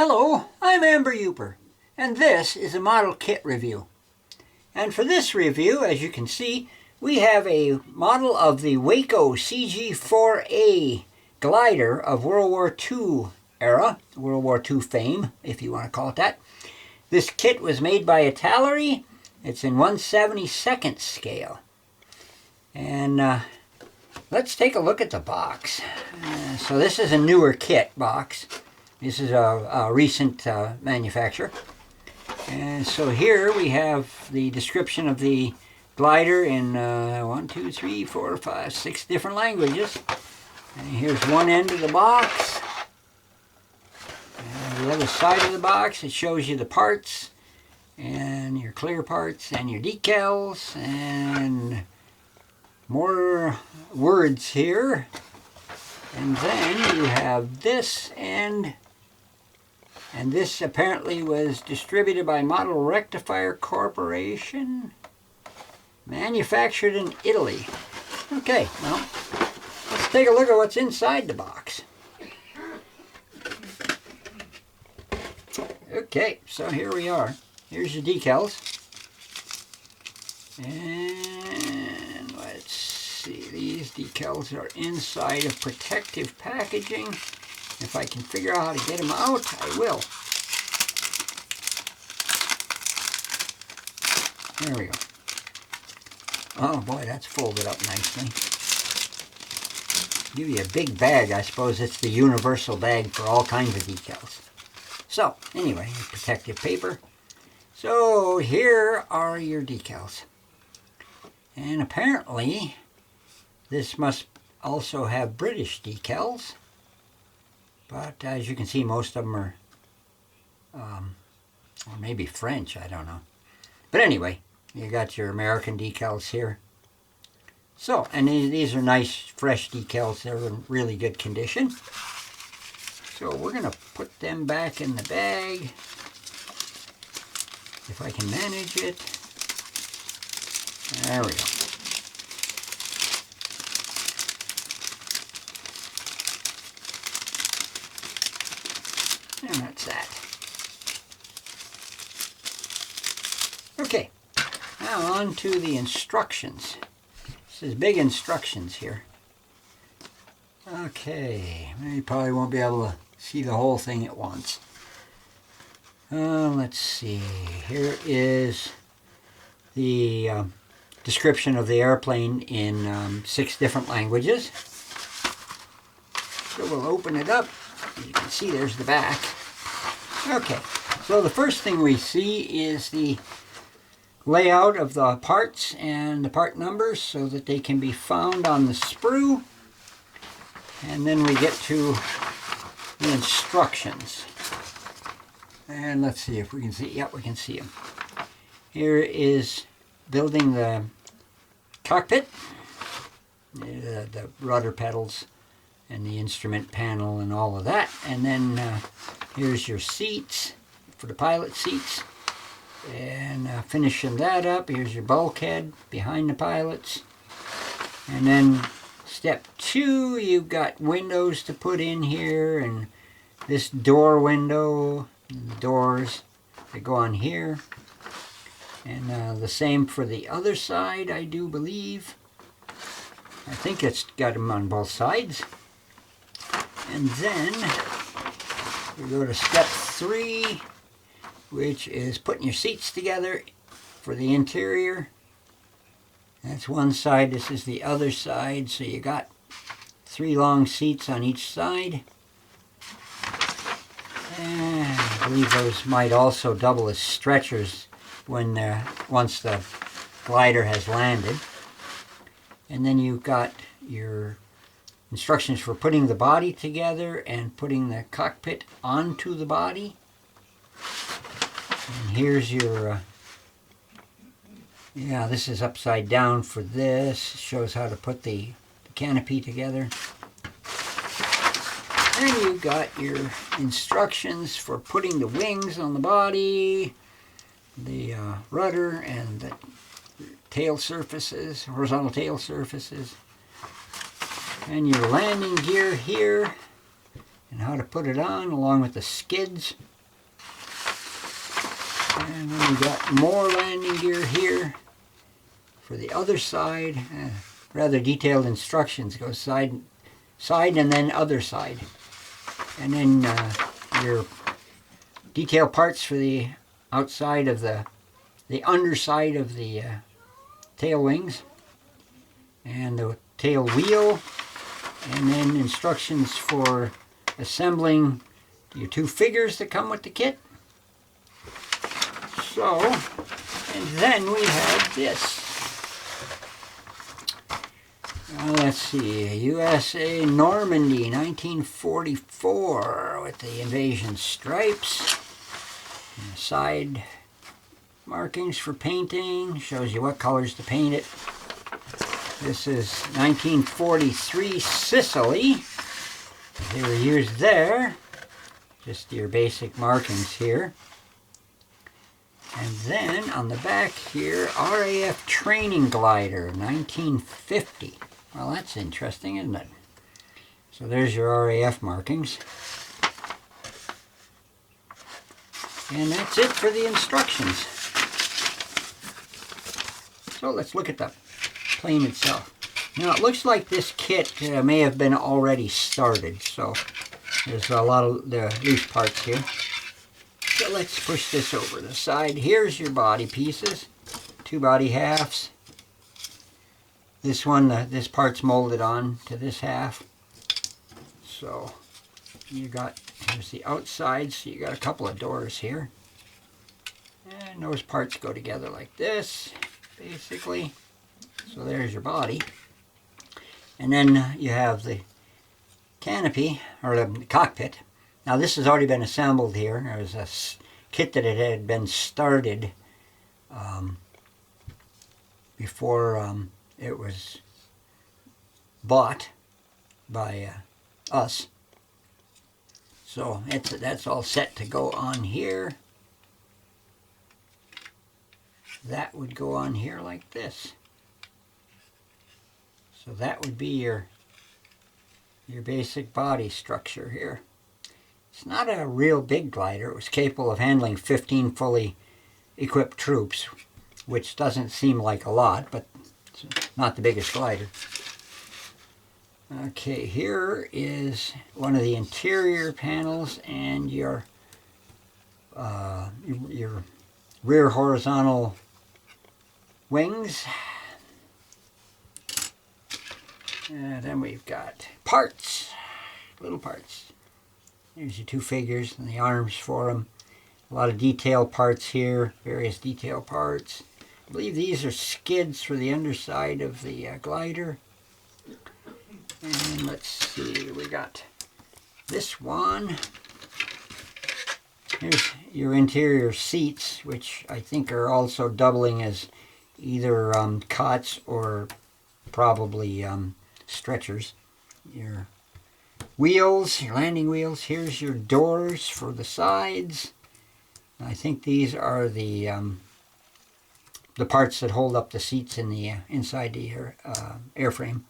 Hello, I'm Amber Uper, and this is a model kit review. And for this review, as you can see, we have a model of the Waco CG-4A glider of World War II era, World War II fame, if you want to call it that. This kit was made by Italeri. It's in 1/72nd scale. And let's take a look at the box. So this is a newer kit box. This is a recent manufacture. And so here we have the description of the glider in 1, 2, 3, 4, 5, 6 different languages. And here's one end of the box. And the other side of the box, it shows you the parts and your clear parts and your decals and more words here. And then you have this end. And this apparently was distributed by Model Rectifier Corporation, manufactured in Italy. Okay, well, let's take a look at what's inside the box. Okay, so here we are. Here's your decals. And let's see, these decals are inside of protective packaging. If I can figure out how to get them out, I will. There we go. Oh boy, that's folded up nicely. Give you a big bag. I suppose it's the universal bag for all kinds of decals. So, anyway, protective paper. So, here are your decals. And apparently, this must also have British decals. But as you can see, most of them are, or maybe French, I don't know. But anyway, you got your American decals here. So, and these are nice, fresh decals. They're in really good condition. So we're going to put them back in the bag, if I can manage it. There we go. And that's that. Okay, now on to the instructions. This is big instructions here. Okay, you probably won't be able to see the whole thing at once. Let's see, here is the description of the airplane in 6 different languages. So we'll open it up. As you can see, there's the back. Okay, so the first thing we see is the layout of the parts and the part numbers so that they can be found on the sprue. And then we get to the instructions. And let's see if we can see. Yep, we can see them. Here is building the cockpit, the rudder pedals, and the instrument panel and all of that. And then here's your seats for the pilot seats. And finishing that up, here's your bulkhead behind the pilots. And then step 2, you've got windows to put in here, and this door window, and the doors that go on here. And the same for the other side, I do believe. I think it's got them on both sides. And then we go to step 3, which is putting your seats together for the interior. That's one side, this is the other side. So you got 3 long seats on each side. And I believe those might also double as stretchers when once the glider has landed. And then you've got your instructions for putting the body together and putting the cockpit onto the body. And here's your, yeah, this is upside down for this. It shows how to put the canopy together. And you've got your instructions for putting the wings on the body, the rudder, and the tail surfaces, horizontal tail surfaces. And your landing gear here. and how to put it on, along with the skids. And then we got more landing gear here for the other side. Rather detailed instructions. Go side and then other side. And then your detail parts for the outside of the underside of the tail wings. And the tail wheel. And then instructions for assembling your two figures that come with the kit. So, and then we have this. Let's see, USA Normandy, 1944, with the invasion stripes. And side markings for painting, shows you what colors to paint it. This is 1943 Sicily. They were used there. Just your basic markings here. And then on the back here, RAF Training Glider, 1950. Well, that's interesting, isn't it? So there's your RAF markings. And that's it for the instructions. So let's look at the plane itself. Now it looks like this kit may have been already started, so there's a lot of the loose parts here. So let's push this over the side. Here's your body pieces, two body halves. This one, this part's molded on to this half. So you got, here's the outside, so you got a couple of doors here. And those parts go together like this, basically. So there's your body. And then you have the canopy, or the cockpit. Now this has already been assembled here. There was a kit that it had been started before it was bought by us. So that's all set to go on here. That would go on here like this. So that would be your basic body structure here. It's not a real big glider. It was capable of handling 15 fully equipped troops, which doesn't seem like a lot, but it's not the biggest glider. Okay, here is one of the interior panels and your rear horizontal wings. And then we've got parts, little parts. Here's your two figures and the arms for them. A lot of detail parts here, various detail parts. I believe these are skids for the underside of the glider. And let's see, we got this one. Here's your interior seats, which I think are also doubling as either cots or probably stretchers. Your wheels, your landing wheels. Here's your doors for the sides. I think these are the parts that hold up the seats in the inside the airframe.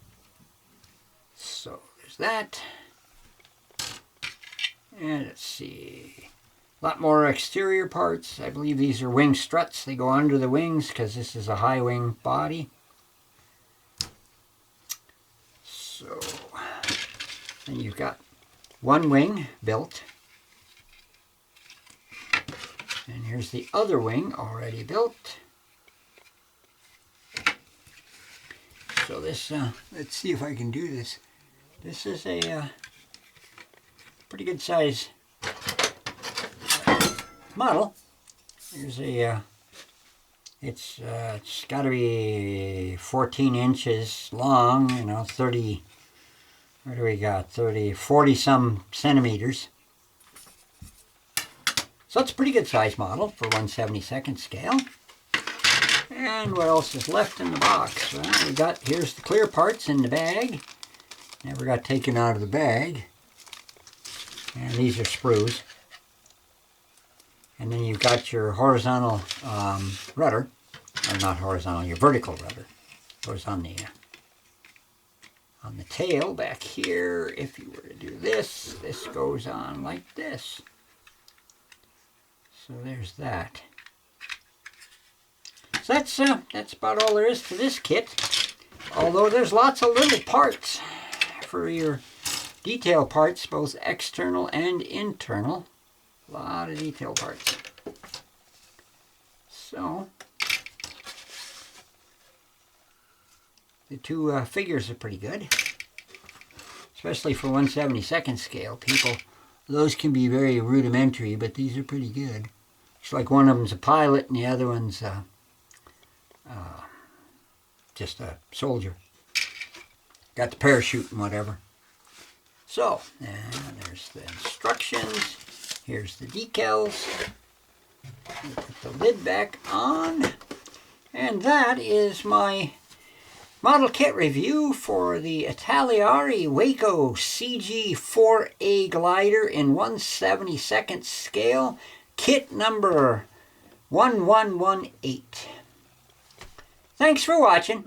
So there's that. And let's see, a lot more exterior parts. I believe these are wing struts. They go under the wings because this is a high wing body. So then you've got one wing built. And here's the other wing already built. So this, let's see if I can do this. This is a pretty good size model. Here's a, it's got to be 14 inches long, you know, 30, what do we got, 40 some centimeters. So it's a pretty good size model for 1/72 scale. And what else is left in the box? Well, we got, here's the clear parts in the bag. Never got taken out of the bag. And these are sprues. And then you've got your horizontal rudder, or not horizontal, your vertical rudder. Goes on the On the tail back here, if you were to do this, this goes on like this. So there's that. So that's about all there is to this kit. Although there's lots of little parts for your detail parts, both external and internal. A lot of detail parts. So the two figures are pretty good, especially for 1/72nd scale. Those can be very rudimentary, but these are pretty good. It's like one of them's a pilot and the other one's just a soldier. Got the parachute and whatever. So, and there's the instructions. Here's the decals. Put the lid back on. And that is my model kit review for the Italeri Waco CG-4A glider in 1/72nd scale, kit number 1118. Thanks for watching.